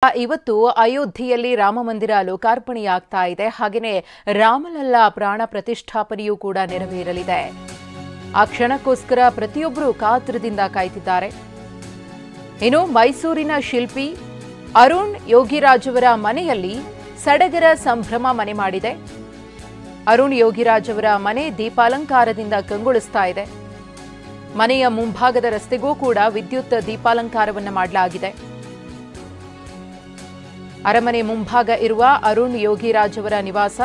ಇವತ್ತು ಅಯೋಧ್ಯೆಯಲ್ಲಿ ರಾಮ ಮಂದಿರ ಲೋಕಾರ್ಪಣೆಯಾಗ್ತಾ ಇದೆ. ಹಾಗೆಯೇ ರಾಮಲಲ್ಲಾ ಪ್ರಾಣ ಪ್ರತಿಷ್ಠಾಪನೆಯೂ ಕೂಡ ನೆರವೇರಲಿದೆ. ಆ ಕ್ಷಣಕ್ಕೋಸ್ಕರ ಪ್ರತಿಯೊಬ್ಬರು ಕಾತರದಿಂದ ಕಾಯ್ತಿದ್ದಾರೆ. ಇನ್ನು ಮೈಸೂರಿನ ಶಿಲ್ಪಿ ಅರುಣ್ ಯೋಗಿರಾಜ್ ಅವರ ಮನೆಯಲ್ಲಿ ಸಡಗರ ಸಂಭ್ರಮ ಮನೆ ಮಾಡಿದೆ. ಅರುಣ್ ಯೋಗಿರಾಜ್ ಅವರ ಮನೆ ದೀಪಾಲಂಕಾರದಿಂದ ಕಂಗೊಳಿಸ್ತಾ ಇದೆ. ಮನೆಯ ಮುಂಭಾಗದ ರಸ್ತೆಗೂ ಕೂಡ ವಿದ್ಯುತ್ ದೀಪಾಲಂಕಾರವನ್ನು ಮಾಡಲಾಗಿದೆ. ಅರಮನೆ ಮುಂಭಾಗ ಇರುವ ಅರುಣ್ ಯೋಗಿರಾಜ್ ಅವರ ನಿವಾಸ.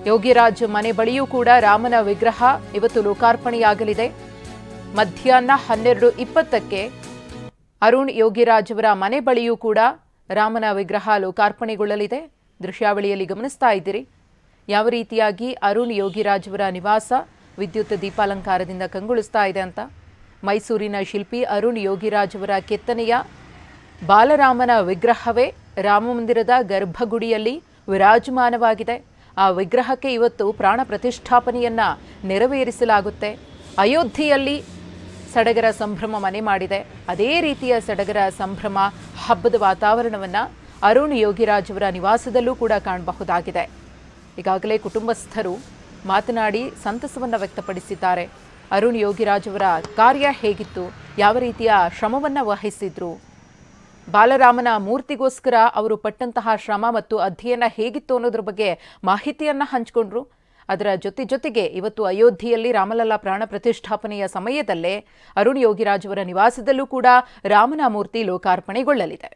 ಯೋಗಿರಾಜ್ ಮನೆ ಬಳಿಯೂ ಕೂಡ ರಾಮನ ವಿಗ್ರಹ ಇವತ್ತು ಲೋಕಾರ್ಪಣೆಯಾಗಲಿದೆ. ಮಧ್ಯಾಹ್ನ 12:20ಕ್ಕೆ ಅರುಣ್ ಯೋಗಿರಾಜ್ ಅವರ ಮನೆ ಬಳಿಯೂ ಕೂಡ ರಾಮನ ವಿಗ್ರಹ ಲೋಕಾರ್ಪಣೆಗೊಳ್ಳಲಿದೆ. ದೃಶ್ಯಾವಳಿಯಲ್ಲಿ ಗಮನಿಸ್ತಾ ಇದ್ದೀರಿ ಯಾವ ರೀತಿಯಾಗಿ ಅರುಣ್ ಯೋಗಿರಾಜ್ ಅವರ ನಿವಾಸ ವಿದ್ಯುತ್ ದೀಪಾಲಂಕಾರದಿಂದ ಕಂಗೊಳಿಸ್ತಾ ಇದೆ ಅಂತ. ಮೈಸೂರಿನ ಶಿಲ್ಪಿ ಅರುಣ್ ಯೋಗಿರಾಜ್ ಅವರ ಕೆತ್ತನೆಯ ಬಾಲರಾಮನ ವಿಗ್ರಹವೇ ರಾಮಮಂದಿರದ ಗರ್ಭಗುಡಿಯಲ್ಲಿ ವಿರಾಜಮಾನವಾಗಿದೆ. ಆ ವಿಗ್ರಹಕ್ಕೆ ಇವತ್ತು ಪ್ರಾಣ ಪ್ರತಿಷ್ಠಾಪನೆಯನ್ನ ನೆರವೇರಿಸಲಾಗುತ್ತೆ. ಅಯೋಧ್ಯೆಯಲ್ಲಿ ಸಡಗರ ಸಂಭ್ರಮ ಮನೆ ಮಾಡಿದೆ. ಅದೇ ರೀತಿಯ ಸಡಗರ ಸಂಭ್ರಮ ಹಬ್ಬದ ವಾತಾವರಣವನ್ನು ಅರುಣ್ ಯೋಗಿರಾಜ್ ಅವರ ನಿವಾಸದಲ್ಲೂ ಕೂಡ ಕಾಣಬಹುದಾಗಿದೆ. ಈಗಾಗಲೇ ಕುಟುಂಬಸ್ಥರು ಮಾತನಾಡಿ ಸಂತಸವನ್ನು ವ್ಯಕ್ತಪಡಿಸಿದ್ದಾರೆ. ಅರುಣ್ ಯೋಗಿರಾಜ್ ಅವರ ಕಾರ್ಯ ಹೇಗಿತ್ತು, ಯಾವ ರೀತಿಯ ಶ್ರಮವನ್ನು ವಹಿಸಿದ್ರು, ಬಾಲರಾಮನ ಮೂರ್ತಿಗೋಸ್ಕರ ಅವರು ಪಟ್ಟಂತಹ ಶ್ರಮ ಮತ್ತು ಅಧ್ಯಯನ ಹೇಗಿತ್ತು ಅನ್ನೋದ್ರ ಬಗ್ಗೆ ಮಾಹಿತಿಯನ್ನ ಹಂಚಿಕೊಂಡ್ರು. ಅದರ ಜೊತೆಗೆ ಇವತ್ತು ಅಯೋಧ್ಯೆಯಲ್ಲಿ ರಾಮಲಲ್ಲಾ ಪ್ರಾಣ ಪ್ರತಿಷ್ಠಾಪನೆಯ ಸಮಯದಲ್ಲೇ ಅರುಣ್ ಯೋಗಿರಾಜ್ ಅವರ ನಿವಾಸದಲ್ಲೂ ಕೂಡ ರಾಮನ ಮೂರ್ತಿ ಲೋಕಾರ್ಪಣೆಗೊಳ್ಳಲಿದೆ.